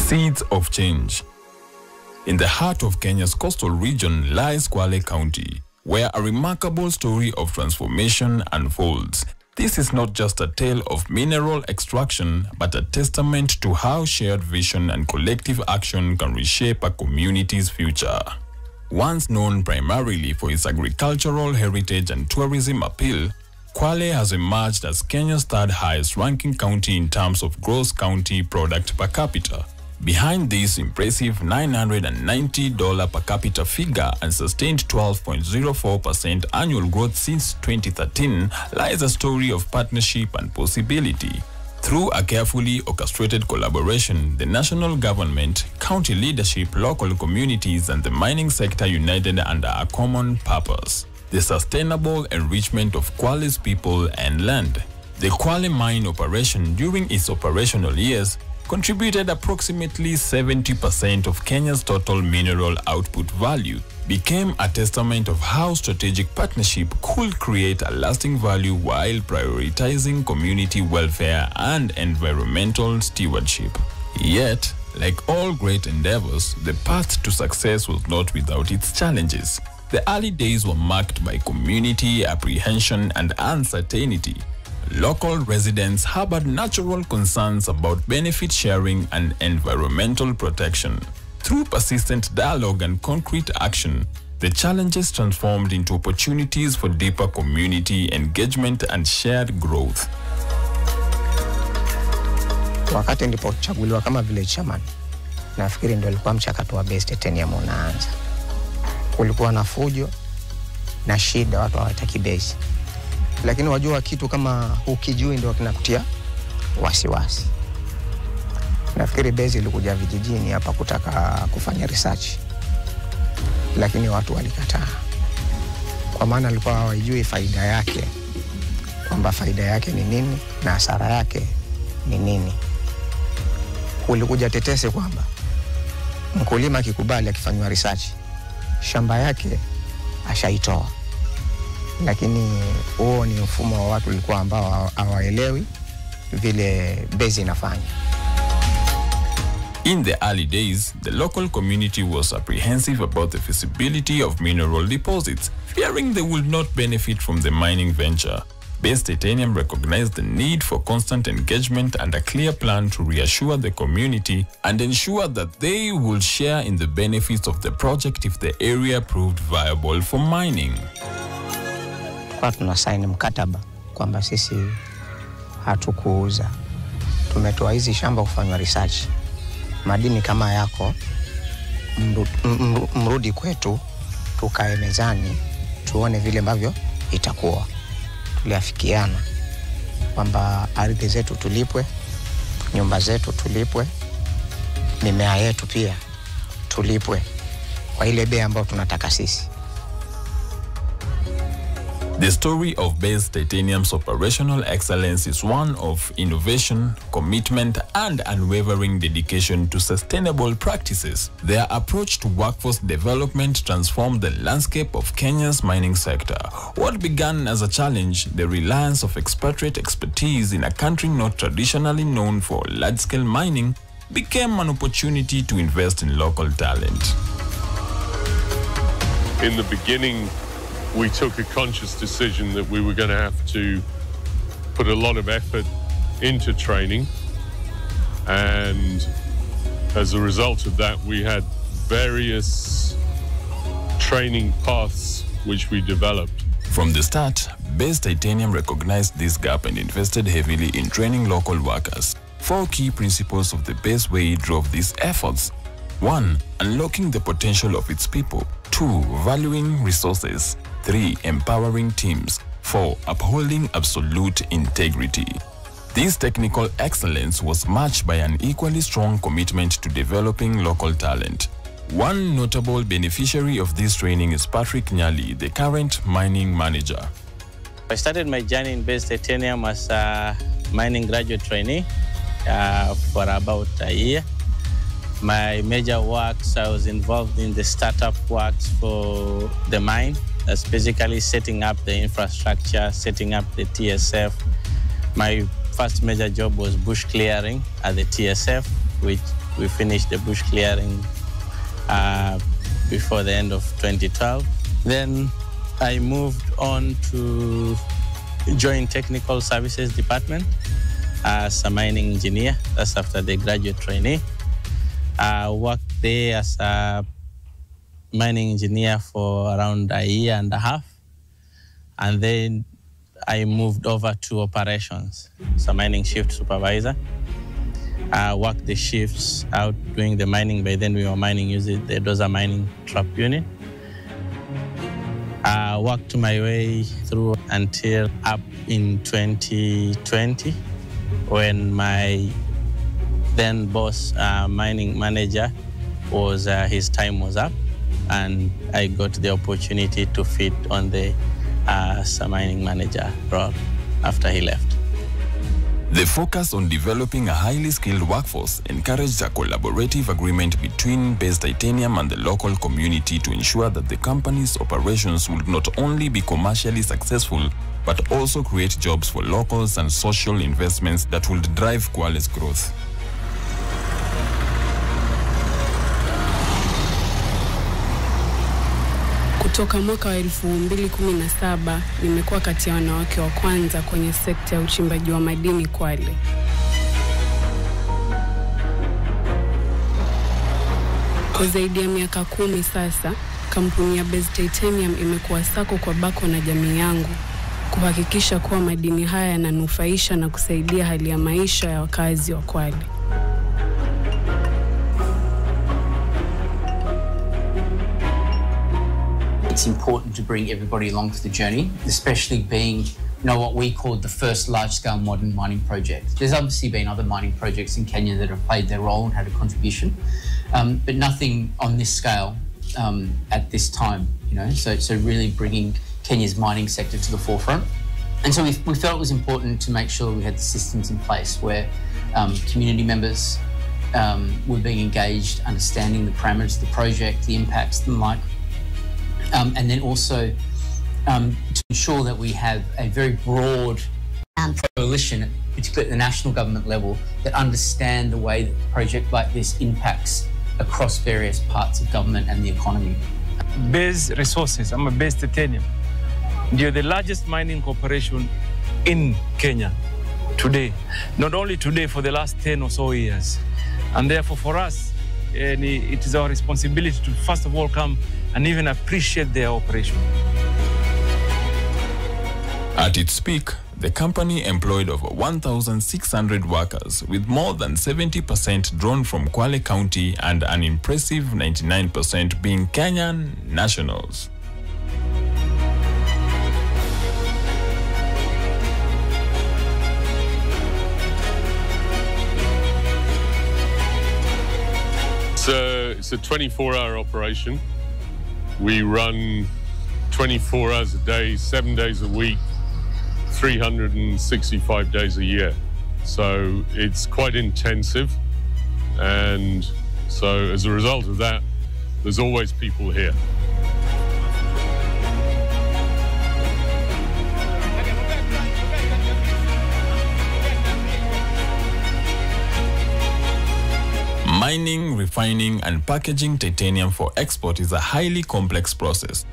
Seeds of change. In the heart of Kenya's coastal region lies Kwale County, where a remarkable story of transformation unfolds. This is not just a tale of mineral extraction, but a testament to how shared vision and collective action can reshape a community's future. Once known primarily for its agricultural heritage and tourism appeal, Kwale has emerged as Kenya's third highest ranking county in terms of gross county product per capita. Behind this impressive $990 per capita figure and sustained 12.04% annual growth since 2013 lies a story of partnership and possibility. Through a carefully orchestrated collaboration, the national government, county leadership, local communities, and the mining sector united under a common purpose: the sustainable enrichment of Kwale's people and land. The Kwale mine operation during its operational years contributed approximately 70% of Kenya's total mineral output value, became a testament of how strategic partnership could create a lasting value while prioritizing community welfare and environmental stewardship. Yet, like all great endeavors, the path to success was not without its challenges. The early days were marked by community apprehension and uncertainty. Local residents harbored natural concerns about benefit sharing and environmental protection. Through persistent dialogue and concrete action, the challenges transformed into opportunities for deeper community engagement and shared growth. Wakati nilipochaguliwa kama village chairman, nafikiri ndio ilikuwa mchakato wa best tenure unaanza. Kulikuwa na fujo na shida, watu hawataki base. Lakini wajua kitu kama ukijui ndio kinakutia wasiwasi. Nafikiri base ilikuja vijijini hapa kutaka kufanya research, lakini watu walikataa. Kwa maana walikuwa hawajui faida yake, kwamba faida yake ni nini na hasara yake ni nini. Kulikuja tetesi kwamba mkulima akikubali akifanywa research, shamba yake ashaitoa. Lakini huo ni mfumo wa watu walikuwa ambao hawaelewi vile base inafanya. In the early days, the local community was apprehensive about the feasibility of mineral deposits, fearing they would not benefit from the mining venture. Base Titanium recognized the need for constant engagement and a clear plan to reassure the community and ensure that they would share in the benefits of the project if the area proved viable for mining. Kwa tunasaini mkataba kwamba sisi hatukuuza. Tumetoa hizi shamba kufanywa research. Madini kama yako mrudi kwetu, tukae mezani tuone vile ambavyo itakuwa. Tuliafikiana kwamba ardhi zetu tulipwe, nyumba zetu tulipwe, mimea yetu pia tulipwe kwa ile bei ambayo tunataka sisi. The story of Base Titanium's operational excellence is one of innovation, commitment, and unwavering dedication to sustainable practices. Their approach to workforce development transformed the landscape of Kenya's mining sector. What began as a challenge, the reliance of expatriate expertise in a country not traditionally known for large-scale mining, became an opportunity to invest in local talent. In the beginning, we took a conscious decision that we were going to have to put a lot of effort into training, and as a result of that we had various training paths which we developed. From the start, Base Titanium recognized this gap and invested heavily in training local workers. 4 key principles of the Base Way drove these efforts. 1. Unlocking the potential of its people. 2. Valuing resources. 3. Empowering teams. 4. Upholding absolute integrity. This technical excellence was matched by an equally strong commitment to developing local talent. One notable beneficiary of this training is Patrick Nyali, the current mining manager. I started my journey in Base Titanium as a mining graduate trainee for about a year. My major works, I was involved in the startup works for the mine. That's basically setting up the infrastructure, setting up the TSF. My first major job was bush clearing at the TSF, which we finished the bush clearing before the end of 2012. Then I moved on to join Technical Services Department as a mining engineer. That's after the graduate trainee. I worked there as a mining engineer for around a year and a half. And then I moved over to operations, as a mining shift supervisor. I worked the shifts out doing the mining. By then we were mining using the dozer mining trap unit. I worked my way through until up in 2020 when my then boss, mining manager, his time was up, and I got the opportunity to fit on the mining manager role after he left. The focus on developing a highly skilled workforce encouraged a collaborative agreement between Base Titanium and the local community to ensure that the company's operations would not only be commercially successful, but also create jobs for locals and social investments that would drive Kwale's growth. Kutoka mwaka wa 2017 nimekuwa kati ya wanawake wa kwanza kwenye sekta ya uchimbaji wa madini Kwale. Kwa zaidi ya miaka 10 sasa, kampuni ya Base Titanium imekuwa sako kwa bako na jamii yangu kuhakikisha kuwa madini haya yananufaisha na kusaidia hali ya maisha ya wakazi wa Kwale. It's important to bring everybody along for the journey, especially being, what we call the first large-scale modern mining project. There's obviously been other mining projects in Kenya that have played their role and had a contribution, but nothing on this scale at this time. So really bringing Kenya's mining sector to the forefront. And so we felt it was important to make sure we had the systems in place where community members were being engaged, understanding the parameters of the project, the impacts, and the like. And then also to ensure that we have a very broad coalition, particularly at the national government level, that understand the way that a project like this impacts across various parts of government and the economy. Base Resources, I'm a Base Titanium. They're the largest mining corporation in Kenya today. Not only today, for the last 10 or so years. And therefore for us, it is our responsibility to first of all come and even appreciate their operation. At its peak, the company employed over 1,600 workers, with more than 70% drawn from Kwale County and an impressive 99% being Kenyan nationals. It's a 24-hour operation. We run 24 hours a day, 7 days a week, 365 days a year. So it's quite intensive. And so as a result of that, there's always people here. Mining, refining, and packaging titanium for export is a highly complex process.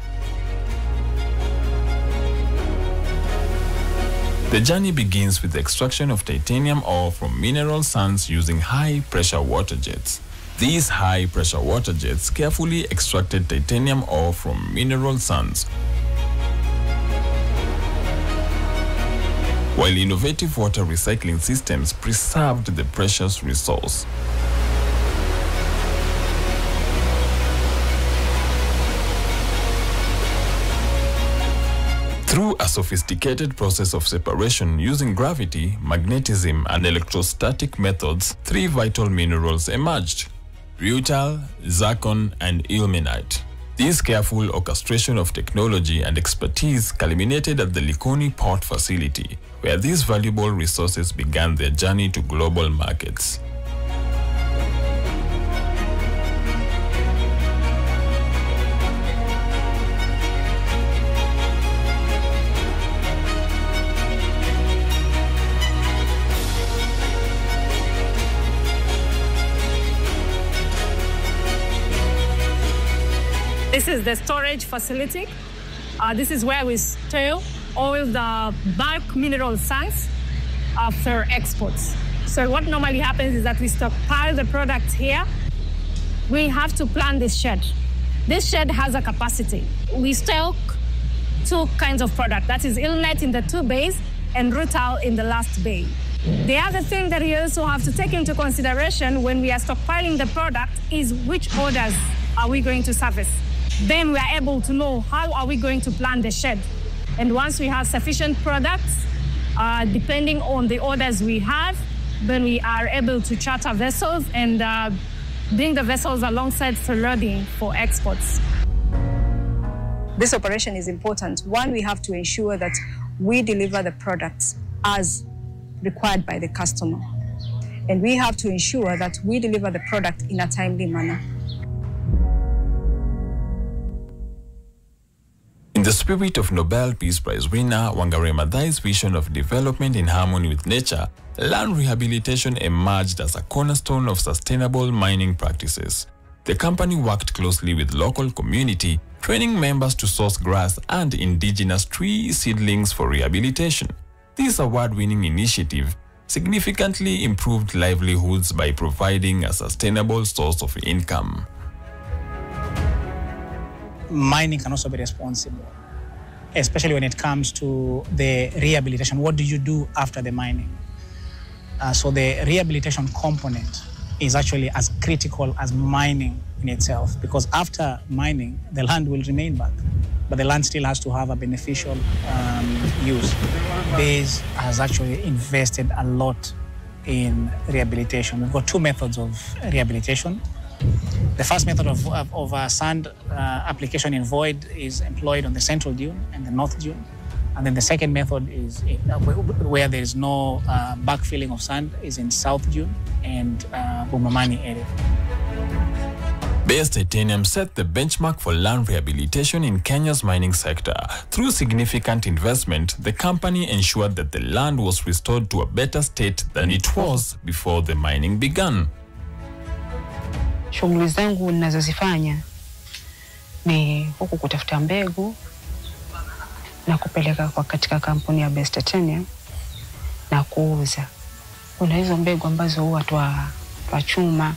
The journey begins with the extraction of titanium ore from mineral sands using high-pressure water jets. These high-pressure water jets carefully extracted titanium ore from mineral sands, while innovative water recycling systems preserved the precious resource. Through a sophisticated process of separation using gravity, magnetism, and electrostatic methods, 3 vital minerals emerged: rutile, zircon, and ilmenite. This careful orchestration of technology and expertise culminated at the Likoni port facility, where these valuable resources began their journey to global markets. This is the storage facility. This is where we store all the bulk mineral sands after exports. So what normally happens is that we stockpile the products here. We have to plan this shed. This shed has a capacity. We stock 2 kinds of product. That is illnet in the 2 bays and rutile in the last bay. The other thing that we also have to take into consideration when we are stockpiling the product is which orders are we going to service. Then we are able to know how are we going to plan the shed. And once we have sufficient products, depending on the orders we have, then we are able to charter vessels and bring the vessels alongside for loading for exports. This operation is important. One, we have to ensure that we deliver the products as required by the customer. And we have to ensure that we deliver the product in a timely manner. In the spirit of Nobel Peace Prize winner Wangari Maathai's vision of development in harmony with nature, land rehabilitation emerged as a cornerstone of sustainable mining practices. The company worked closely with local community, training members to source grass and indigenous tree seedlings for rehabilitation. This award-winning initiative significantly improved livelihoods by providing a sustainable source of income. Mining can also be responsible, especially when it comes to the rehabilitation. What do you do after the mining? So the rehabilitation component is actually as critical as mining in itself, because after mining, the land will remain back, but the land still has to have a beneficial use. Base has actually invested a lot in rehabilitation. We've got 2 methods of rehabilitation. The first method of sand application in void is employed on the central dune and the north dune. And then the second method is where there is no backfilling of sand is in South Dune and Bumamani area. Base Titanium set the benchmark for land rehabilitation in Kenya's mining sector. Through significant investment, the company ensured that the land was restored to a better state than it was before the mining began. Shughuli zangu ninazozifanya ni huku kutafuta mbegu na kupeleka kwa katika kampuni ya Base Titanium na kuuza. Kuna hizo mbegu ambazo huwa twachuma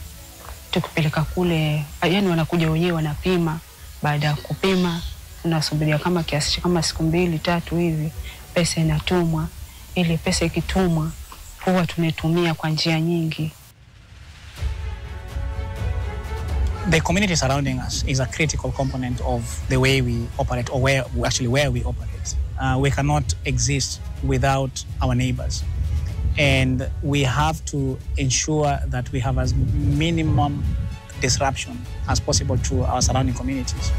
tukipeleka kule, yani wanakuja wenyewe wanapima. Baada ya kupima tunasubiria kama kiasi kama siku 2-3 hivi pesa inatumwa. Ile pesa ikitumwa huwa tumetumia kwa njia nyingi. The community surrounding us is a critical component of the way we operate, or where we operate. We cannot exist without our neighbors. And we have to ensure that we have as minimum disruption as possible to our surrounding communities.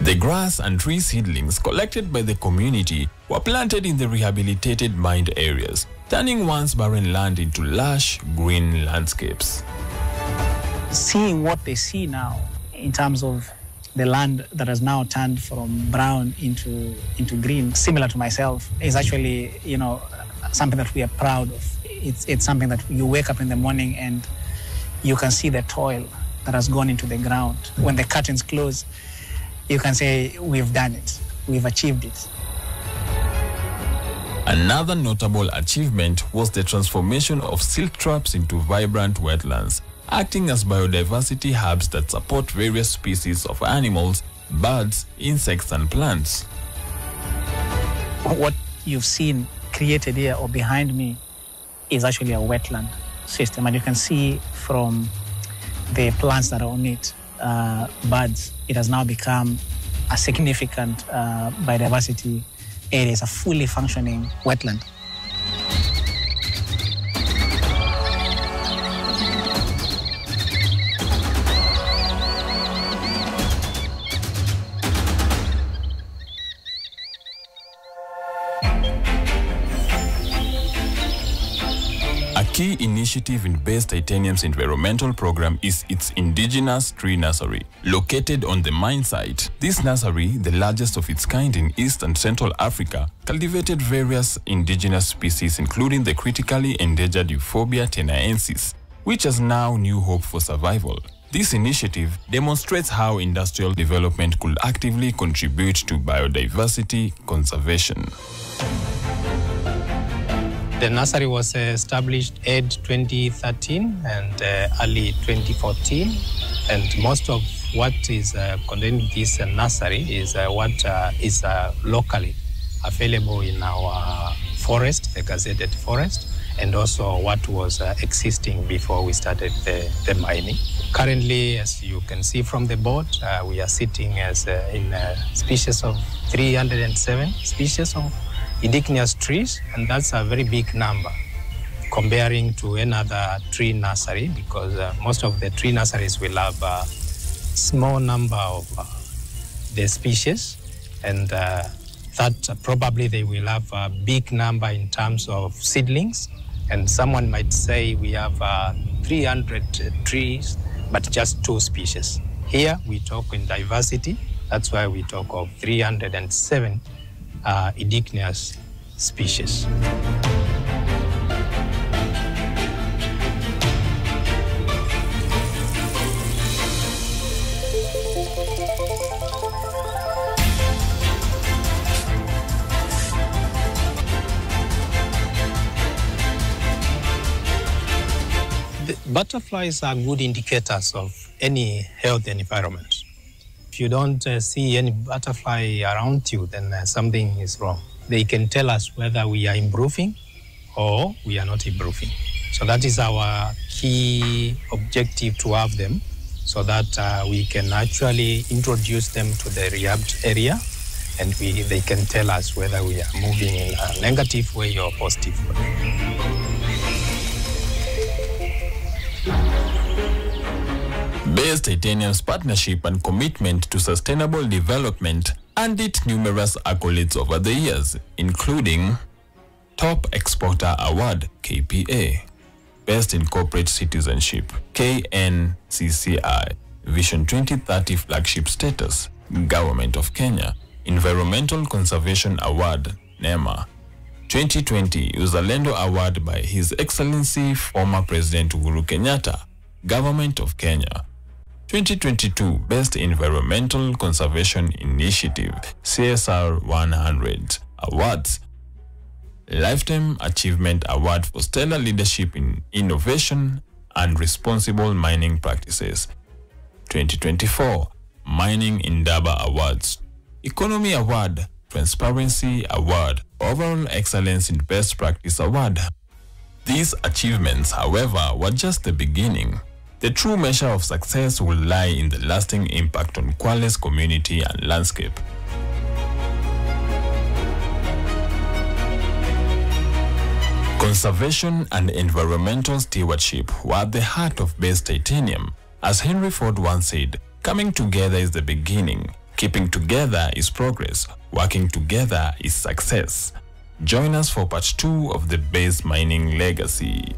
The grass and tree seedlings collected by the community were planted in the rehabilitated mined areas, turning once barren land into lush green landscapes. Seeing what they see now in terms of the land that has now turned from brown into green, similar to myself, is actually, something that we are proud of. It's something that you wake up in the morning and you can see the toil that has gone into the ground. When the curtains close, you can say, we've done it, we've achieved it. Another notable achievement was the transformation of silt traps into vibrant wetlands, acting as biodiversity hubs that support various species of animals, birds, insects, and plants. What you've seen created here or behind me is actually a wetland system, and you can see from the plants that are on it, birds, it has now become a significant biodiversity area. It's a fully functioning wetland. A key initiative in Base Titanium's environmental program is its indigenous tree nursery, located on the mine site. This nursery, the largest of its kind in East and Central Africa, cultivated various indigenous species, including the critically endangered Euphorbia tenaensis, which has now new hope for survival. This initiative demonstrates how industrial development could actively contribute to biodiversity conservation. The nursery was established in 2013 and early 2014, and most of what is contained in this nursery is what is locally available in our forest, the gazetted forest, and also what was existing before we started the mining. Currently, as you can see from the board, we are sitting as in a species of 307 species of indigenous trees, and that's a very big number comparing to another tree nursery, because most of the tree nurseries will have a small number of the species, and that probably they will have a big number in terms of seedlings. And someone might say we have 300 trees, but just 2 species. Here we talk in diversity. That's why we talk of 307 indigenous species. The butterflies are good indicators of any healthy environment. If you don't see any butterfly around you, then something is wrong. They can tell us whether we are improving or we are not improving. So that is our key objective, to have them, so that we can actually introduce them to the rehabbed area, and they can tell us whether we are moving in a negative way or positive way. Base Titanium's partnership and commitment to sustainable development earned it numerous accolades over the years, including Top Exporter Award, KPA, Best in Corporate Citizenship, KNCCI, Vision 2030 Flagship Status, Government of Kenya, Environmental Conservation Award, NEMA, 2020 Uzalendo Award by His Excellency former President Uhuru Kenyatta, Government of Kenya, 2022 Best Environmental Conservation Initiative, CSR 100 Awards, Lifetime Achievement Award for Stellar Leadership in Innovation and Responsible Mining Practices, 2024 Mining Indaba Awards, Economy Award, Transparency Award, Overall Excellence in Best Practice Award. These achievements, however, were just the beginning. The true measure of success will lie in the lasting impact on Kwale's community and landscape. Conservation and environmental stewardship were at the heart of Base Titanium. As Henry Ford once said, coming together is the beginning, keeping together is progress, working together is success. Join us for part 2 of the Base Mining Legacy.